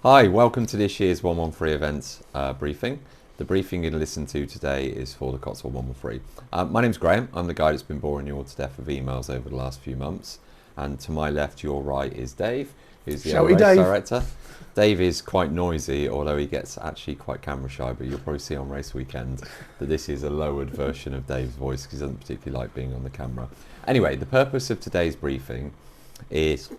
Hi, welcome to this year's 113 events briefing. The briefing you're going to listen to today is for the Cotswold 113. My name's Graham. I'm the guy that's been boring you all to death with emails over the last few months. And to my left, your right, is Dave, who's the other Shouty race Dave. director. Dave is quite noisy, although he gets actually quite camera shy, but you'll probably see on race weekend that this is a lowered version of Dave's voice because he doesn't particularly like being on the camera. Anyway, the purpose of today's briefing is,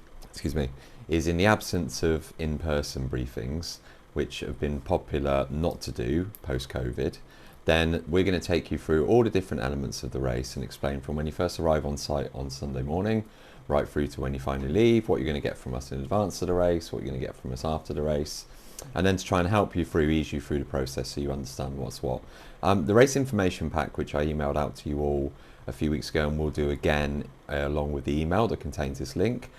is in the absence of in-person briefings, which have been popular not to do post-COVID, then we're going to take you through all the different elements of the race and explain from when you first arrive on site on Sunday morning, right through to when you finally leave, what you're going to get from us in advance of the race, what you're going to get from us after the race, and then to try and help you through, ease you through the process so you understand what's what. The race information pack, which I emailed out to you all a few weeks ago and we'll do again along with the email that contains this link,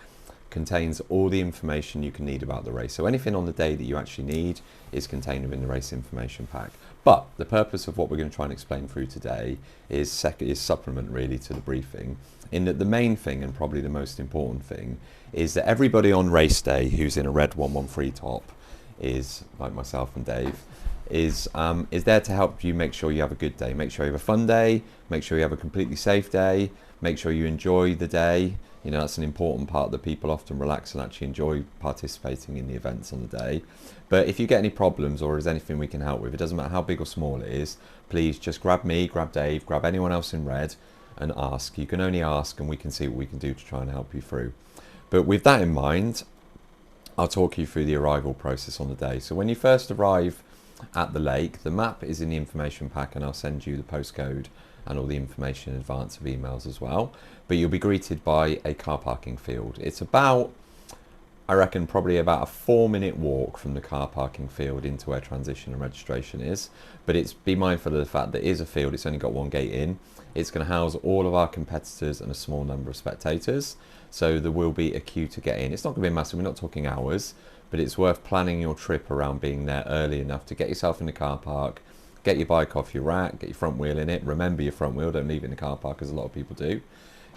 contains all the information you can need about the race. So anything on the day that you actually need is contained within the race information pack. But the purpose of what we're going to try and explain through today is supplement really to the briefing, in that the main thing and probably the most important thing is that everybody on race day who's in a red 113 top is, like myself and Dave, is there to help you make sure you have a good day, make sure you have a fun day, make sure you have a completely safe day, make sure you enjoy the day. You know, that's an important part that people often relax and actually enjoy participating in the events on the day. But if you get any problems or there's anything we can help with, it doesn't matter how big or small it is, please just grab me, grab Dave, grab anyone else in red and ask. You can only ask and we can see what we can do to try and help you through. But with that in mind, I'll talk you through the arrival process on the day. So when you first arrive at the lake, the map is in the information pack and I'll send you the postcode and all the information in advance of emails as well. But you'll be greeted by a car parking field. It's about, I reckon, probably about a 4-minute walk from the car parking field into where transition and registration is. But be mindful of the fact that it is a field, it's only got one gate in. It's going to house all of our competitors and a small number of spectators. So there will be a queue to get in. It's not going to be massive, we're not talking hours, but it's worth planning your trip around being there early enough to get yourself in the car park, get your bike off your rack, get your front wheel in it. Remember your front wheel, don't leave it in the car park as a lot of people do.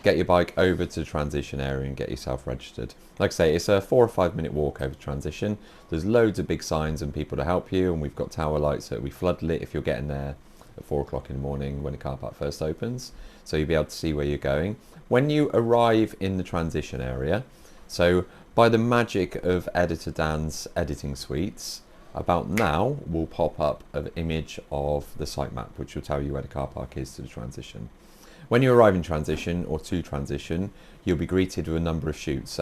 Get your bike over to the transition area and get yourself registered. Like I say, it's a 4 or 5 minute walk over transition. There's loads of big signs and people to help you, and we've got tower lights that we flood lit if you're getting there at 4 o'clock in the morning when the car park first opens, so you'll be able to see where you're going. When you arrive in the transition area, so by the magic of Editor Dan's editing suites, about now will pop up an image of the site map, which will tell you where the car park is to the transition. When you arrive in transition or to transition, you'll be greeted with a number of chutes.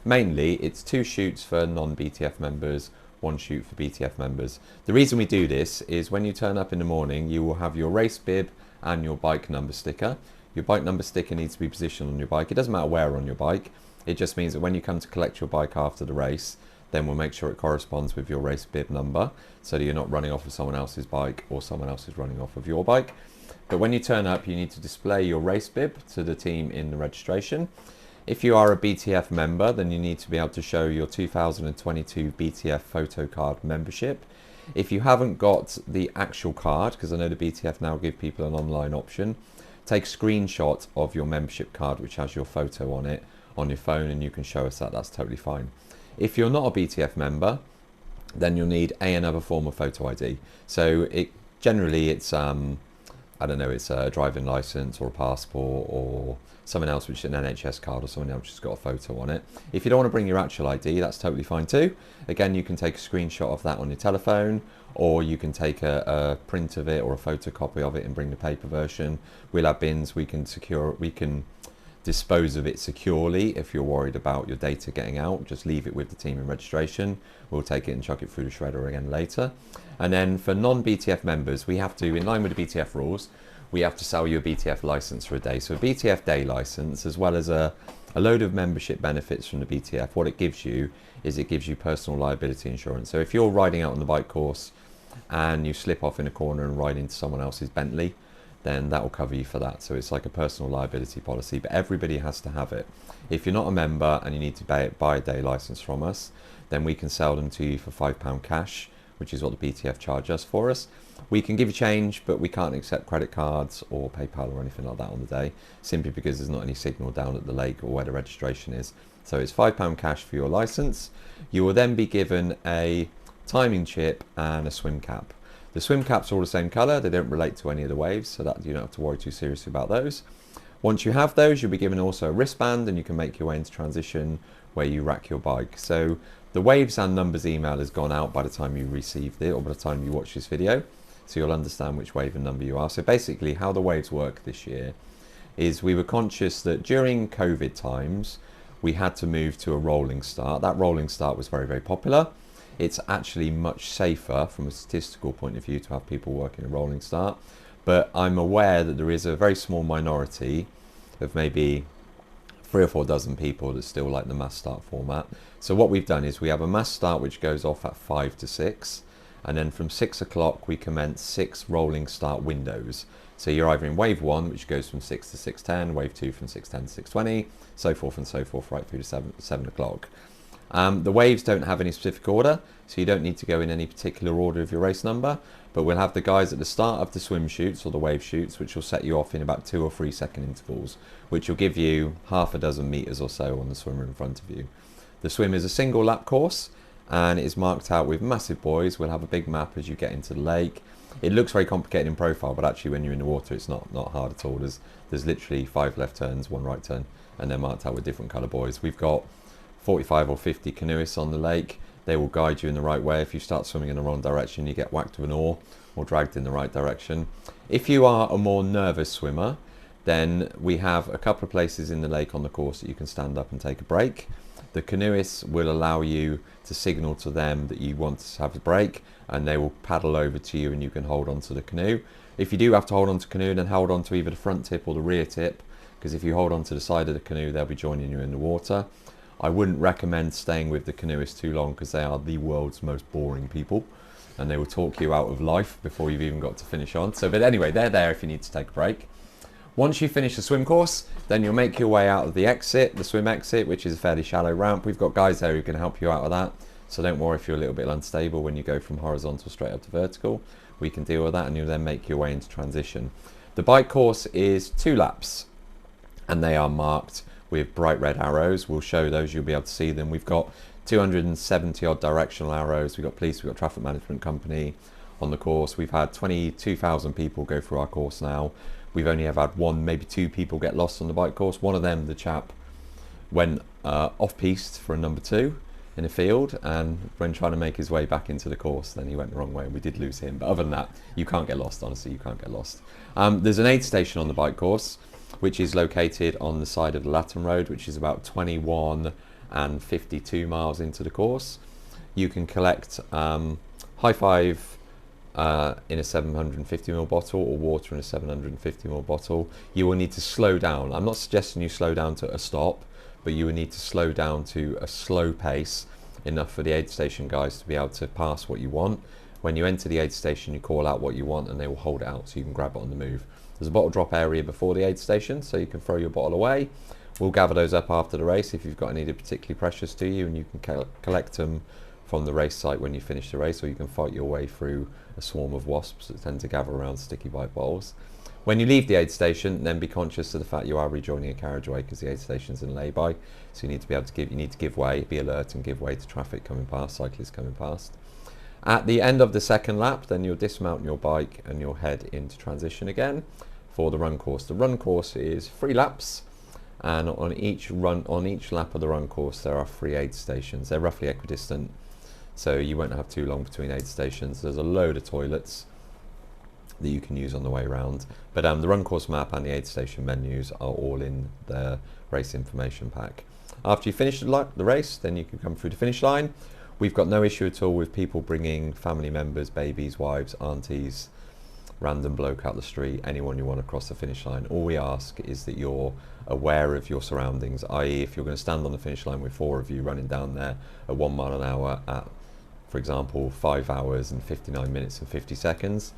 Mainly it's 2 chutes for non-BTF members, 1 chute for BTF members. The reason we do this is when you turn up in the morning, you will have your race bib and your bike number sticker. Your bike number sticker needs to be positioned on your bike. It doesn't matter where on your bike. It just means that when you come to collect your bike after the race, then we'll make sure it corresponds with your race bib number so that you're not running off of someone else's bike or someone else is running off of your bike. But when you turn up, you need to display your race bib to the team in the registration. If you are a BTF member, then you need to be able to show your 2022 BTF photo card membership. If you haven't got the actual card, because I know the BTF now give people an online option, take a screenshot of your membership card which has your photo on it on your phone and you can show us that. That's totally fine. If you're not a BTF member, then you'll need another form of photo ID. So generally it's I don't know, it's a driving license or a passport or something else, which is an NHS card or something else which has got a photo on it. If you don't want to bring your actual ID, that's totally fine too. Again, you can take a screenshot of that on your telephone, or you can take a print of it or a photocopy of it and bring the paper version. We'll have bins, we can dispose of it securely. If you're worried about your data getting out, just leave it with the team in registration. We'll take it and chuck it through the shredder again later. And then for non-BTF members, we have to, in line with the BTF rules, we have to sell you a BTF license for a day. So a BTF day license, as well as a load of membership benefits from the BTF, what it gives you is it gives you personal liability insurance. So if you're riding out on the bike course and you slip off in a corner and ride into someone else's Bentley, then that will cover you for that. So it's like a personal liability policy, but everybody has to have it. If you're not a member and you need to buy a day license from us, then we can sell them to you for £5 cash, which is what the BTF charge us for us. We can give you change, but we can't accept credit cards or PayPal or anything like that on the day, simply because there's not any signal down at the lake or where the registration is So it's £5 cash for your license. You will then be given a timing chip and a swim cap. The swim caps are all the same colour, they don't relate to any of the waves, so that you don't have to worry too seriously about those. Once you have those, you'll be given also a wristband, and you can make your way into transition where you rack your bike. So the waves and numbers email has gone out by the time you received it, or by the time you watch this video, so you'll understand which wave and number you are. So basically how the waves work this year is we were conscious that during COVID times we had to move to a rolling start. That rolling start was very, very popular. It's actually much safer from a statistical point of view to have people working a rolling start, but I'm aware that there is a very small minority of maybe 3 or 4 dozen people that still like the mass start format. So what we've done is we have a mass start which goes off at 5 to 6, and then from 6 o'clock we commence 6 rolling start windows. So you're either in wave 1, which goes from 6 to 6:10, wave 2 from 6:10 to 6:20, so forth and so forth, right through to 7 o'clock. The waves don't have any specific order, so you don't need to go in any particular order of your race number, but we'll have the guys at the start of the swim chutes or the wave chutes, which will set you off in about 2 or 3 second intervals, which will give you half a dozen meters or so on the swimmer in front of you. The swim is a single lap course, and it is marked out with massive buoys. We'll have a big map as you get into the lake. It looks very complicated in profile, but actually when you're in the water it's not hard at all. There's literally 5 left turns, 1 right turn, and they're marked out with different colour buoys. We've got 45 or 50 canoeists on the lake. They will guide you in the right way. If you start swimming in the wrong direction, you get whacked with an oar or dragged in the right direction. If you are a more nervous swimmer, then we have a couple of places in the lake on the course that you can stand up and take a break. The canoeists will allow you to signal to them that you want to have a break, and they will paddle over to you and you can hold on to the canoe. If you do have to hold on to the canoe, then hold on to either the front tip or the rear tip, because if you hold on to the side of the canoe, they'll be joining you in the water. I wouldn't recommend staying with the canoeists too long, because they are the world's most boring people and they will talk you out of life before you've even got to finish on. So, but anyway, they're there if you need to take a break. Once you finish the swim course, then you'll make your way out of the exit, the swim exit, which is a fairly shallow ramp. We've got guys there who can help you out with that, so don't worry if you're a little bit unstable when you go from horizontal straight up to vertical. We can deal with that, and you'll then make your way into transition. The bike course is 2 laps, and they are marked with bright red arrows. We'll show those, you'll be able to see them. We've got 270 odd directional arrows. We've got police, we've got traffic management company on the course. We've had 22,000 people go through our course now. We've only ever had 1, maybe 2 people get lost on the bike course. One of them, the chap, went off-piste for a number 2 in a field, and when trying to make his way back into the course, then he went the wrong way and we did lose him. But other than that, you can't get lost, honestly, you can't get lost. There's an aid station on the bike course, which is located on the side of the Latham Road, which is about 21 and 52 miles into the course. You can collect High Five in a 750ml bottle, or water in a 750ml bottle. You will need to slow down. I'm not suggesting you slow down to a stop, but you will need to slow down to a slow pace, enough for the aid station guys to be able to pass what you want. When you enter the aid station, you call out what you want and they will hold it out so you can grab it on the move. There's a bottle drop area before the aid station, so you can throw your bottle away. We'll gather those up after the race if you've got any that are particularly precious to you, and you can collect them from the race site when you finish the race, or you can fight your way through a swarm of wasps that tend to gather around sticky bike bottles. When you leave the aid station, then be conscious of the fact you are rejoining a carriageway, because the aid station's in lay-by, so you need to be able to give way, be alert and give way to traffic coming past, cyclists coming past. At the end of the second lap, then you'll dismount your bike and you'll head into transition again for the run course. The run course is 3 laps, and on each lap of the run course there are 3 aid stations. They're roughly equidistant, so you won't have too long between aid stations. There's a load of toilets that you can use on the way around, but the run course map and the aid station menus are all in the race information pack. After you finish the race, then you can come through the finish line. We've got no issue at all with people bringing family members, babies, wives, aunties, random bloke out the street, anyone you want across the finish line. All we ask is that you're aware of your surroundings, i.e. if you're going to stand on the finish line with 4 of you running down there at 1 mile an hour at, for example, 5 hours and 59 minutes and 50 seconds,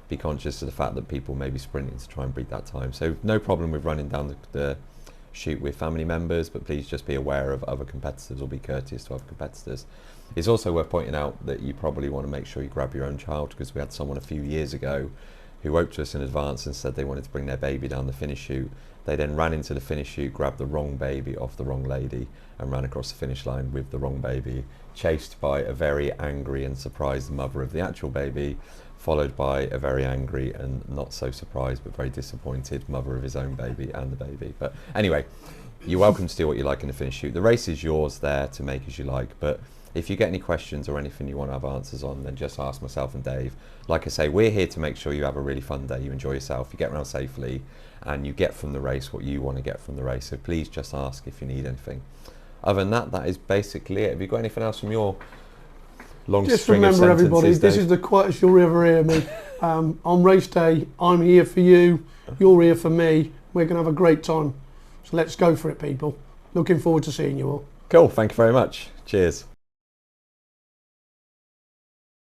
be conscious of the fact that people may be sprinting to try and beat that time. So no problem with running down the chute with family members, but please just be aware of other competitors, or be courteous to other competitors. It's also worth pointing out that you probably want to make sure you grab your own child, because we had someone a few years ago who wrote to us in advance and said they wanted to bring their baby down the finish chute. They then ran into the finish chute, grabbed the wrong baby off the wrong lady and ran across the finish line with the wrong baby, chased by a very angry and surprised mother of the actual baby, followed by a very angry and not so surprised but very disappointed mother of his own baby and the baby. But anyway, you're welcome to do what you like in the finish chute. The race is yours there to make as you like, but if you get any questions or anything you want to have answers on, then just ask myself and Dave. Like I say, we're here to make sure you have a really fun day, you enjoy yourself, you get around safely, and you get from the race what you want to get from the race. So please just ask if you need anything. Other than that, that is basically it. Have you got anything else from your long Just string of remember, everybody, sentences, this Dave? is the quietest you'll ever hear me. On race day, I'm here for you, you're here for me. We're going to have a great time. So let's go for it, people. Looking forward to seeing you all. Cool, thank you very much. Cheers.